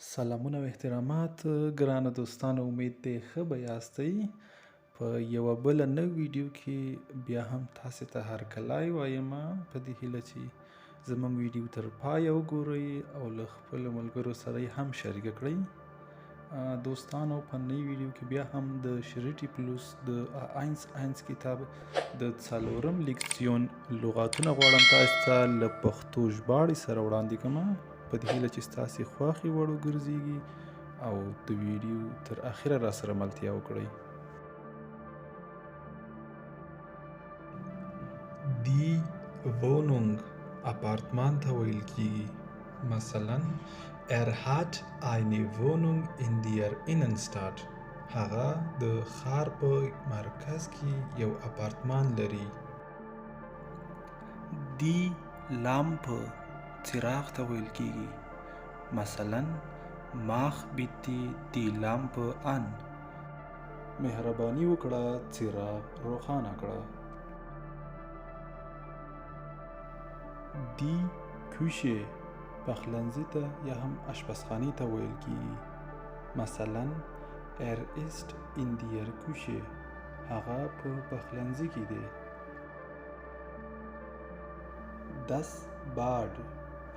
سلامونه او احترامات ګرانو دوستانو، امید دی ښه به یاستئ. په یوه بله نوې ویډیو کې بیا هم تاسې ته هرکلی وایم په دې هیله چې زموږ ویډیو تر پایه وګورئ او له خپلو ملګرو سره یې هم شریکه کړئ. دوستانو، په نوې ویډیو کې بیا هم د شریټي پلوس د آینس کتاب د څلورم لیکسیون لغاتونه غواړم تاسو ته له پښتو ژباړې سره وړاندې کړم، په دې هیله چې ستاسې خوښې وړ وګرځېږي او د ویډیو تر اخره راسره ملتیا وکړئ. دی Wohnung اپارتمان ته ویل کیږي. مثلا hat eine Wohnung in der Innenstadt. هغه د ښار په مرکز کې یو اپارتمان لري. دی Lampe څراغ ته ویل کیږي. مثلا mach bitte die Lampe an. مهرباني وکړه څراغ روښانه کړه. دی Küche پخلنځي ته یا هم اشپزخانې ته ویل کیږي. مثلا ist in der Küche. هغه په پخلنځي کې دی. Das Bad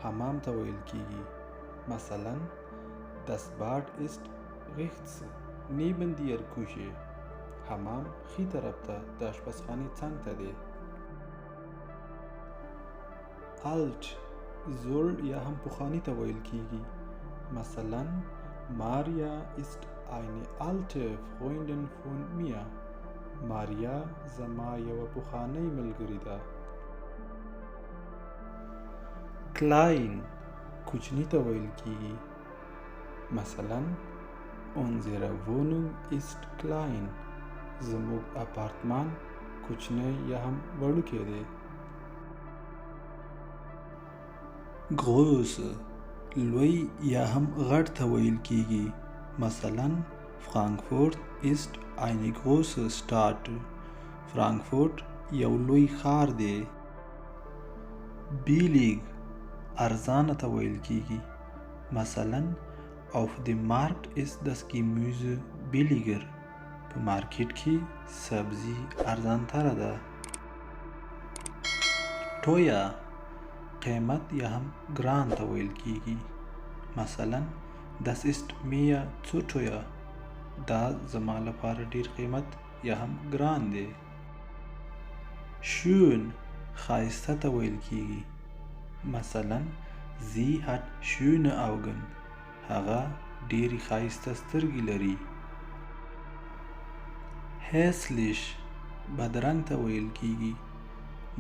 حمام ته ویل کیږي. مثلا das Bad ist rechts neben der Küche. حمام ښي طرف ته د اشپزخانې څنګ ته دی. alt زوړ یا هم پخواني ته ویل کیږي. مثلا Maria ist eine alte Freundin von mir. ماریا زما یوه پخوانۍ ملګرې ده. klein کوچني ته ویل کیږي. مثلا unsere Wohnung ist klein. زموږ اپارتمان کوچنی یا هم وړوکی دی. große لوی یا هم غټ ته ویل کیږي. مثلا Frankfurt ist eine große Stadt. فرانکفورت یو لوی ښار دی. billig ارزانه ته ویل کیږي. مثلا auf dem Markt ist das Gemüse billiger. په مارکیټ کې سبزي ارزانتره ده. teuer قیمت یا هم ګران ته ویل کیږي. مثلا das ist mir zu teuer. دا زما لپاره ډیر قیمت یا هم ګران دی. schön ښایسته ته ویل کیږي. مثلا sie hat schöne Augen. هغه ډیرې ښایسته سترګې لري. hässlich بدرنګ ته ویل کیږي.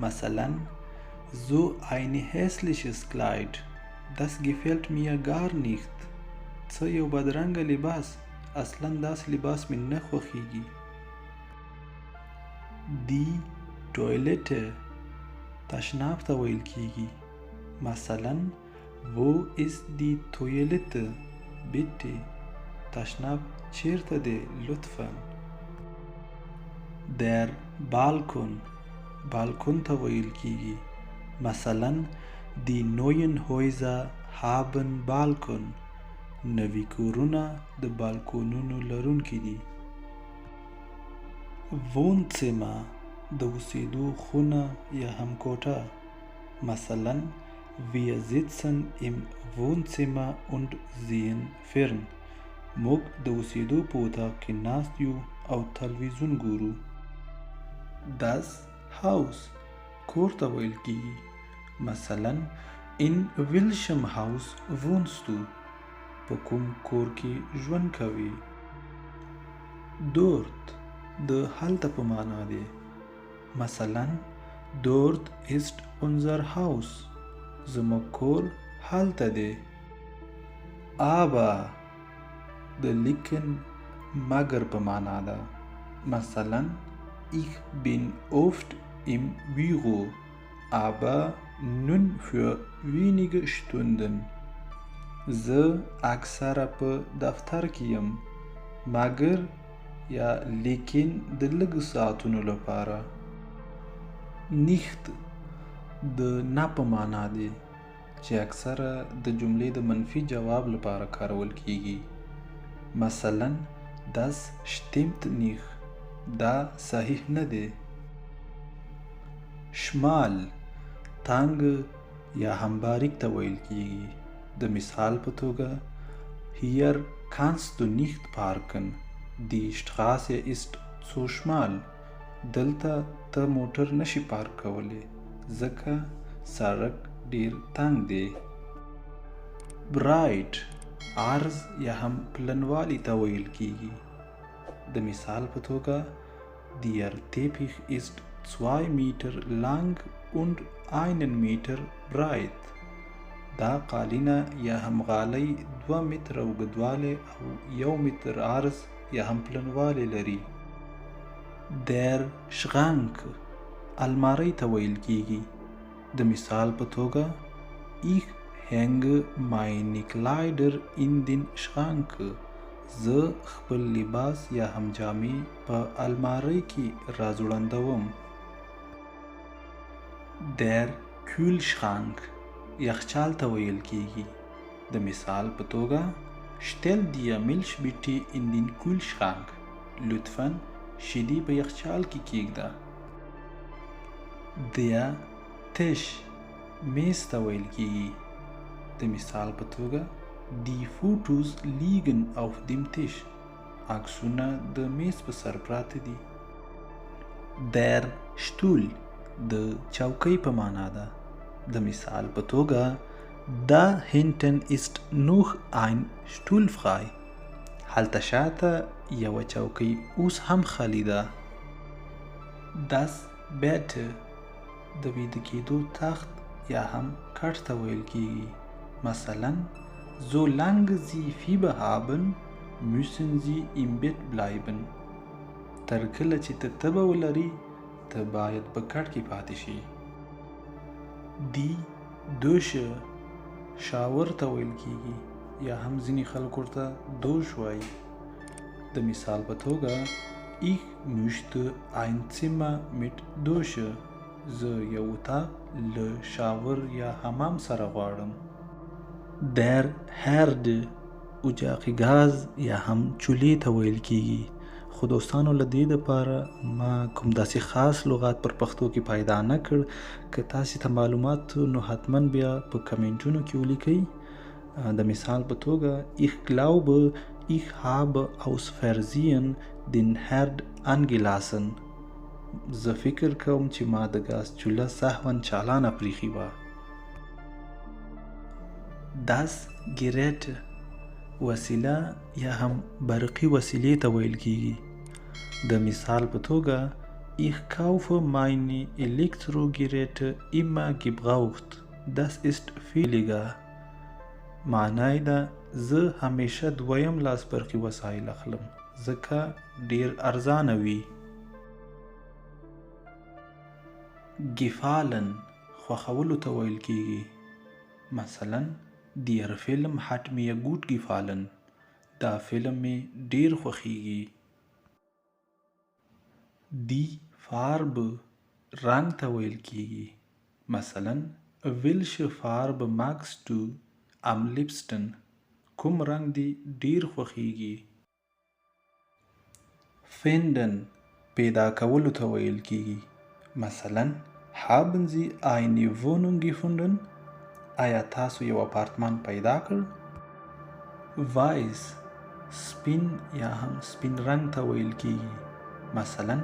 مثلا so ein hässliches Kleid. Das gefällt mir gar nicht. څه یو بدرنګه لباس، اصلا داس لباس مې نه خوښیږي. die Toilette تشناب ته ویل کیږي. مثلا wo ist die Toilette bitte. تشناب چیرته دی لطفا. der Balkon بالکن ته ویل کیږي. مثلا die neuen Häuser haben Balkon. نوی کورونه د بالکونونو لرونکي دي. Wohnzimmer د اوسېدو خونه یا هم کوټه. مثلا wir sitzen im Wohnzimmer und sehen fern. موږ د اوسېدو په اتاق کې ناست یو او تلویزیون ګورو. das Haus کور ته ویل کیږي. مثلا in welchem Haus wohnst du. په کوم کور کې ژوند کوي. dort د هلته په معنا دی. مثلا dort ist unser Haus. زموږ کور هلته دی. aber د لیکن مگر په معنا ده. مثلا ich bin oft im Büro, aber nur für wenige Stunden. زه اکثره په دفتر کې یم مګر یا لیکن د لږو ساعتونو لپاره. nicht د نه په معنا دی. چې اکثره د جملې د منفي جواب لپاره کارول کیږي. مثلا das stimmt nicht. دا صحیح نه دی. شمال تانګ یا هم باریک ته ویل کیږي. د مثال په توګه hier kannst du nicht parken. Die Straße ist zu schmal. دلته ته موټر نشي پارک کولی ځکه سړک ډیر تنګ دی. برایټ عرض یا هم پلنوالی ته ویل کیږي. د مثال په توګه Der Teppich ist 2 Meter lang und 1 Meter breit. دا قالینه یا هم غالۍ 2 متره اوږدوالی او 1 متر عرض یا هم پلنوالی لري. Der Schrank الماری ته ویل کیږي. د مثال په توګه Ich hänge meine Kleider in den Schrank. زه خپل لباس یا هم جامې په الماری کې راځوړندوم. Der Kühlschrank یخچال ته ویل کیږي. د مثال په توګه Stell dir Milch bitte in den Kühlschrank. لطفاً شیدې په یخچال کې کیږده. Der Tisch میز ته ویل کیږي. د مثال په توګه Die Fotos liegen auf dem Tisch. عکسونه د میز په سر پراته دي. Der Stuhl د چوکۍ په معنا ده. د مثال په توګه Da hinten ist noch ein Stuhl frei. هلته شاته یوه چوکۍ اوس هم خالی ده. Das Bett د ویده کېدو تخت یا هم کټ ته ویل کیږي. مثلا Solange Sie Fieber haben, müssen Sie im Bett bleiben. تر کله چې ته تبه ولري ته باید په کټ کې پاتې شي. Die Dusche شاور ته ویل کیږي یا هم ځینې خلک ورته دوش وایي. د مثال په توګه Ich möchte ein Zimmer mit Dusche. زه یو اتاق له شاور یا حمام سره غواړم. Der Herd اجاقي ګاز یا هم چولې ته ویل کیږي. خو دوستانو له دې دپاره ما کوم داسې خاص لغات پر پښتو کې پیدا نه کړ. که تاسې ته معلومات نو حتما بیا په کمنټونو کې ولیکئ. د مثال په توګه Ich glaube, ich habe aus Versehen den Herd angelassen. زه فکر کوم چې ما د ګاز چوله سهواً چالانه پریښې وه. Das Gerät وسیله یا هم برقي وسیلې ته ویل کیږي. د مثال په توګه Ich kaufe meine Elektrogeräte immer gebraucht. Das ist billiger. معنی ده زه همیشه دویم لاس برقي وسایل اخلم ځکه ډیر ارزانه وي. Gefallen خوښولو ته ویل کیږي. مثلا Der Film hat mir gut gefallen. دا فلم می ډیر خوښیږي. Die Farbe رنگ ته ویل کیږي. مثلا Welche Farbe magst du am liebsten? کوم رنگ دی ډیر خوښیږي. Finden پیدا کولو ته ویل کیږي. مثلا Haben Sie eine Wohnung gefunden? آیا تاسو یو اپارتمان پیدا کړ؟ Weiß سپین یا هم سپین رنگ ته ویل کیږي. مثلا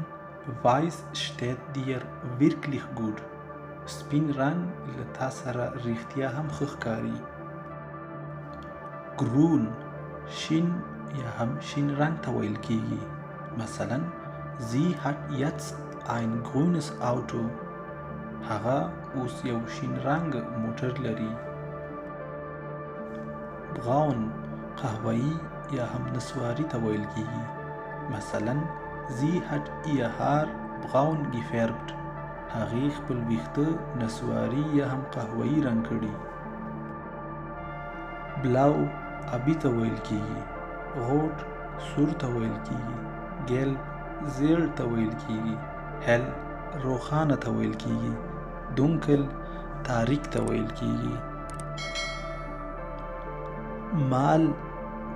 Weiß steht dir wirklich gut. سپین رنگ له تا سره رښتیا هم ښه ښکاري. Grün شین یا هم شین رنگ ته ویل کیږي. مثلا Sie hat jetzt ein grünes Auto. هغه اوس یو شین رنگ موټر لري. Braun قهوه‌ای یا هم نسواري ته ویل کیږي. مثلا Sie hat ihr Haar braun gefärbt. هغې خپل ویښته نسواري یا هم قهوه‌ای رنګ کړي. Blau آبي ته ویل کیږي. Rot سور ته ویل کیږي. Gelb زیړ ته ویل کیږي. Hell روښانه ته ویل کیږي. Dunkel تاریک ته ویل کیږي. مال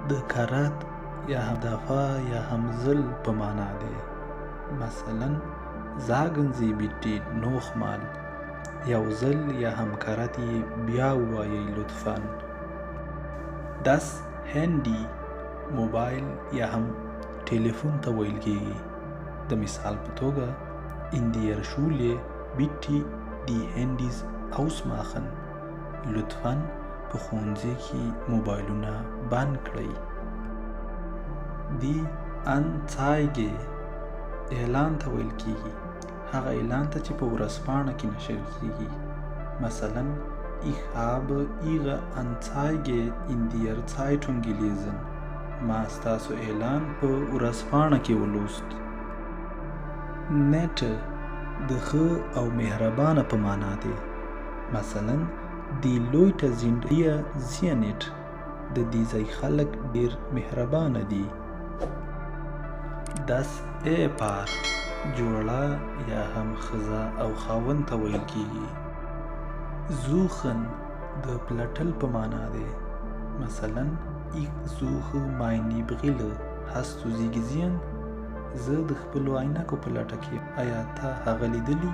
د کرت یا هم دفعه یا هم زل په معنا دی. مثلا sagen Sie bitte nochmal. یو زل یا هم کرت بیا ووایئ لطفاً. das Handy موبایل یا هم ټلیفون ته ویل کیږي. د مثال په توګه in der Schule bitte die Handys ausmachen. لطفاً په ښوونځي کې موبایلونه بند کړئ. die Anzeige اعلان ته ویل کیږي. هغه اعلان ته چې په ورځپاڼه کې نشر کیږي. مثلا ich habe ihre Anzeige in der Zeitung gelesen. ما ستاسو اعلان په ورځپاڼه کې ولوست. nette د ښه او مهربانه په معنا دی. مثلا die Leute sind hier sehr nett. د دې ځای خلک ډیر مهربانه دي. das Ehepaar جوړه یا هم ښځه او خاوند ته ویل کیږي. suchen د پلټل په معنا دی. مثلا ich suche meine Brille. hast du sie gesehen? زه د خپلو عینکو په لټه کې. آیا تا هغه لیدلی؟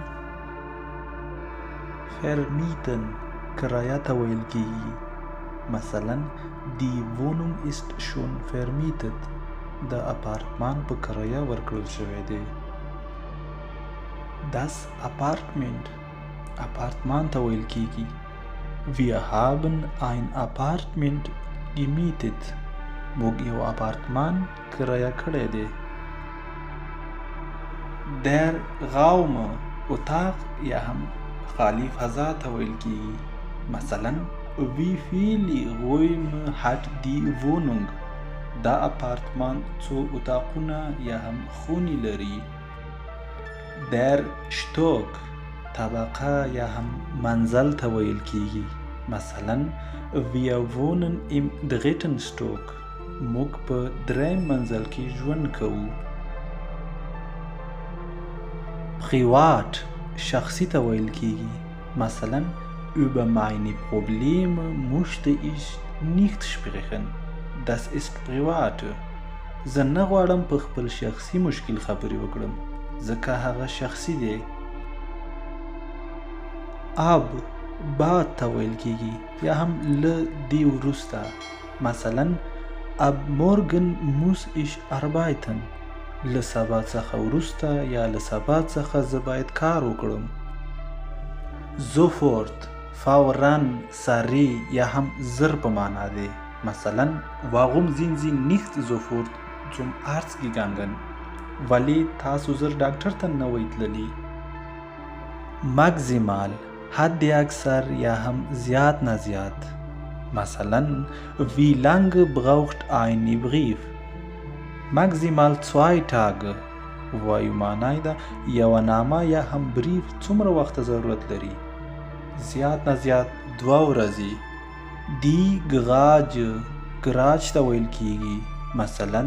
vermieten کرایه ته ویل کیږي. مثلا die Wohnung ist schon vermietet. د اپارتمان په کرایه ورکړل شوی دی. das Apartment اپارتمان ته ویل کیږي. wir haben ein Apartment gemietet. موږ یو اپارتمان کرایه کړی دی. der Raum اتاق یا هم خالی فضا ته ویل کیږي. مثلا wie viele Räume hat die Wohnung. دا اپارتمان څو اتاقونه یا هم خونې لري. der Stock طبقه یا هم منزل ته ویل کیږي. مثلا wir wohnen im 3. Stock. موږ په 3 منزل کې ژوند کوو. privat شخصي ته ویل کیږي. مثلا über meine Probleme möchte ich nicht sprechen. das ist privat. زه نه غواړم په خپل شخصي مشکل خبرې وکړم ځکه هغه شخصي دی. ab باد ته ویل کیږي یا هم له دې وروسته. مثلا ab morgen muss ich arbeiten. له سبا څخه وروسته یا له سبا څخه زه باید کار وکړم. sofort فورا سریع یا هم زر په معنا دی. مثلا warum sind Sie nicht sofort zum Arzt gegangen? ولی تاسو زر ډاکټر ته نه وئ تللی. maximal حد اکثر یا هم زیات نه زیات. مثلا wie lange braucht ein Brief? maximal 2 Tage. وایو معنی ده یو نامه یا هم بریف څومره وخت ضرورت لري؟ زیات نه زیات 2 ورځې. die Garage ګراج ته ویل کیږي. مثلا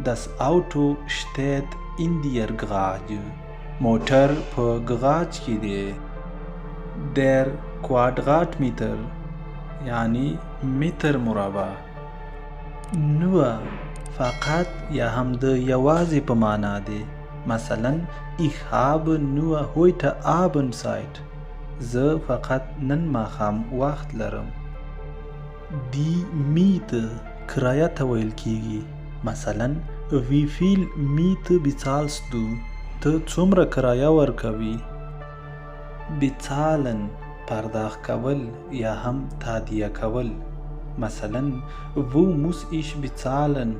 das Auto steht in der Garage. موټر په ګراج کې دی. der Quadratmeter یعنی متر مربع. nur فقط یا هم د یوازې په معنا دی. مثلا ich habe nur heute Abend Zeit. زه فقط نن ماښام وخت لرم. die Miete کرایه ته ویل کیږي. مثلا wie viel Miete bezahlst du؟ ته څومره کرایه ورکوي؟ bezahlen پرداخت کول یا هم تادیه کول. مثلا wo muss ich bezahlen؟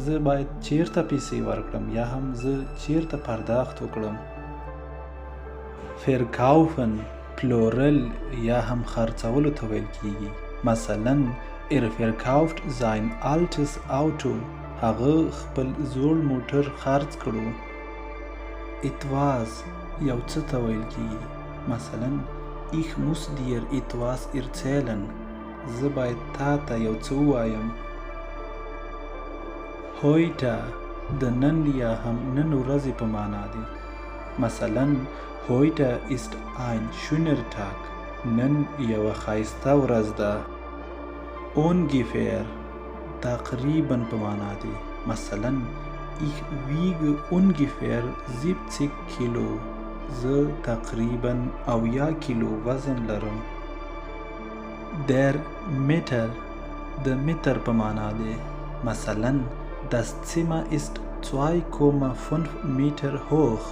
زه باید چیرته پیسې ورکړم یا هم زه چیرته پرداخت وکړم. verkaufen پلورل یا هم خرڅولو ته ویل کیږي. مثلا er verkauft sein altes Auto. هغه خپل زوړ موټر خرڅ کړو. etwas یو څه ته ویل کیږي. مثلا ich muss dir etwas erzählen. زه باید تا ته یو څه ووایم. heute د نن یا هم نن ورځې په معنا دی. مثلا heute ist ein schöner Tag. نن یوه ښایسته ورځ ده. ungefähr تقریبا په معنا دی. مثلا ich wiege ungefähr 70 کیلو. زه تقریبا 70 کیلو وزن لرم. der Meter د متر په معنا دی. مثلا das Zimmer ist 2,5 Meter hoch.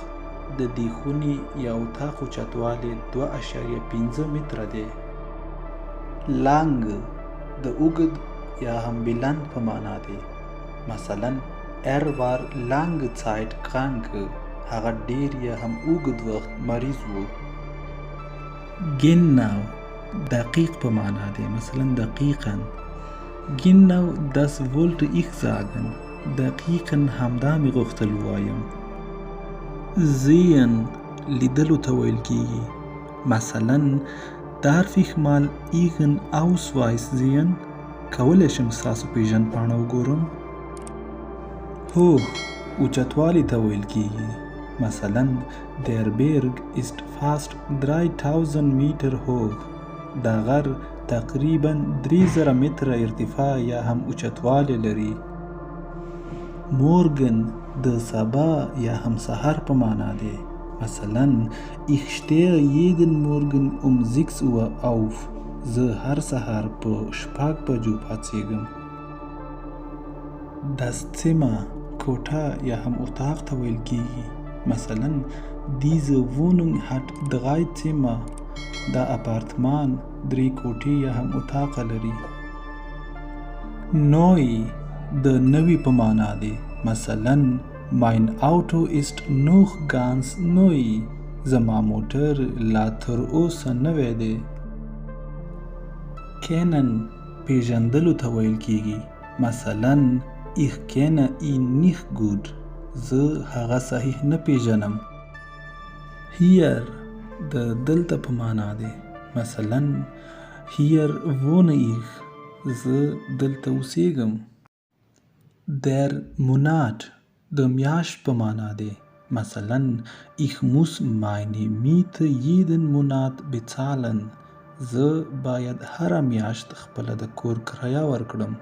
د دې خونې یا اطاق اوچتوالی 2.5 متره دی. lang د اوږد یا هم بلند په معنا دی. مثلا war lange Zeit krank. هغه ډیر یا هم اوږد وخت مریض و. genau دقیق په معنا دی. مثلا دقیقاً. genau das wollte ich sagen. دقیقاً همدا مې غوښتل ووایم. sehen لیدلو ته ویل کیږي. مثلا darf ich mal Ihren Ausweis sehen؟ کولی شم ستاسو پیژندپاڼه وګورم؟ hoch اوچتوالی ته ویل کیږي. مثلا der Berg ist fast 3000 Meter hoch. دا غر تقریبا 3000 متره ارتفاع یا هم اوچتوالی لري. morgen د سبا یا هم سحر په معنا دی. مثلا ich stehe jeden Morgen um 6 Uhr auf. زه هر سحر په 6 بجو پاڅیږم. das Zimmer کوټه یا هم اطاق ته ویل کیږي. مثلا diese Wohnung hat 3 Zimmer. دا اپارتمان 3 کوټې یا هم اطاق لري. neu د نوی په معنا دی. مثلا mein Auto ist noch ganz neu. زما موټر لا تر اوسه نوی دی. kennen پیژندلو ته ویل کیږي. مثلا ich kenne ihn nicht gut. زه هغه صحیح نه پیژنم. hier د دلته په معنا دی. مثلا hier wohne ich. زه دلته اوسیږم. der Monat د میاشت په معنا دی. مثلا ich muss meine Miete jeden Monat bezahlen. زه باید هره میاشت خپله د کور کرایه ورکړم.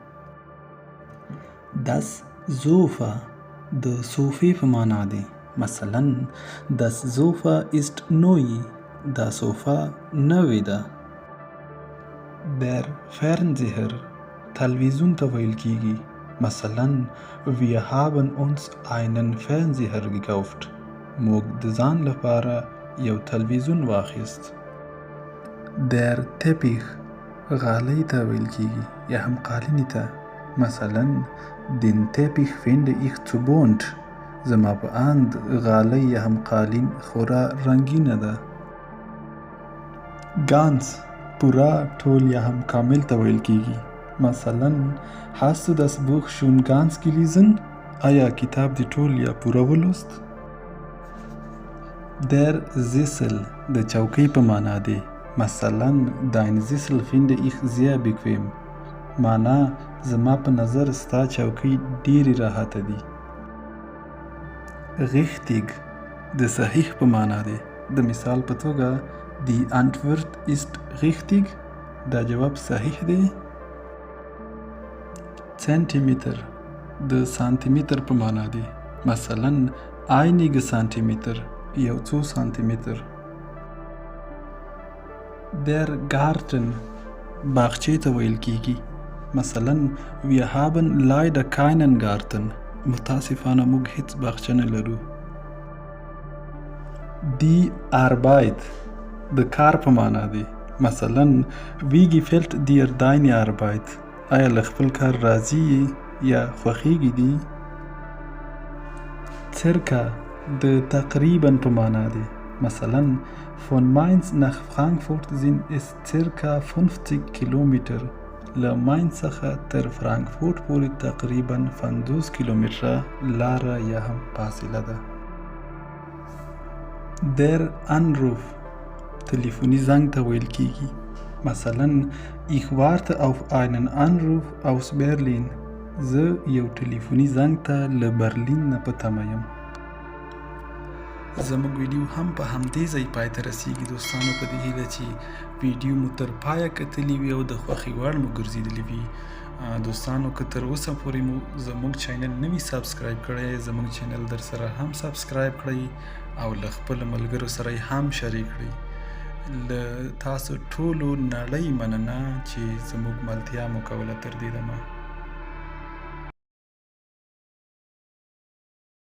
das Sofa د صوفې په معنا دی. مثلا das Sofa ist neu. دا صوفه نوې ده. der Fernseher تلویزیون ته ویل کیږي. مثلا wir haben uns einen Fernseher gekauft. موږ د ځان لپاره یو تلویزیون واخیست. der Teppich غالۍ ته ویل کیږي یا هم قالینې ته. مثلا den Teppich finde ich zu bunt. زما په اند غالۍ یا هم قالین خورا رنګینه ده. ganz پورا ټول یا هم کامل ته ویل کیږي. مثلا hast du das Buch schon ganz gelesen؟ آیا کتاب دی ټول یا پورا ولوست؟ der Sessel د چوکۍ په معنا دی. مثلا dein Sessel finde ich sehr bequem. معنا زما په نظر ستا چوکۍ ډیرې راحته دي. richtig د صحیح په معنا دی. د مثال په توګه die Antwort ist richtig. دا جواب صحیح دی. Zentimeter د سانتی متر په معنا دی. مثلا einige Zentimeter یو څو سانتی متر. der Garten باغچې ته ویل کیږي. مثلا wir haben leider keinen Garten. متاسفانه موږ هیڅ باغچه نه لرو. die Arbeit د کار په معنا دی. مثلا wie gefällt dir deine Arbeit؟ آیا له خپل کار راضي یا خوښیږي دي؟ circa د تقریبا په معنا دی. مثلا von Mainz nach Frankfurt sind es circa 50 Kilometer. له ماین څخه تر فرانکفورت پورې تقریبا 50 کیلومتره لاره یا هم فاصله ده. der Anruf تلیفوني زنګ ته ویل کیږي. مثلا ich warte auf einen Anruf aus Berlin. زه یو تلیفوني زنګ ته له برلین نه په تمه یم. زموږ ویډیو هم په همدې ځای پای ته رسیږي. دوستانو په دې هیله چې ویډیو مو تر پایه کتلی وي او د خوښې وړ مو ګرځېدلی وي. دوستانو که تر اوسه پورې مو زموږ چینل نه وي سبسکرایب کړی، زموږ چینل در سره هم سبسکرایب کړئ او له خپلو ملګرو سره یې هم شریک کړئ. له تاسو ټولو نړۍ مننه چې زموږ ملتیا مو کوله. تر دې دمه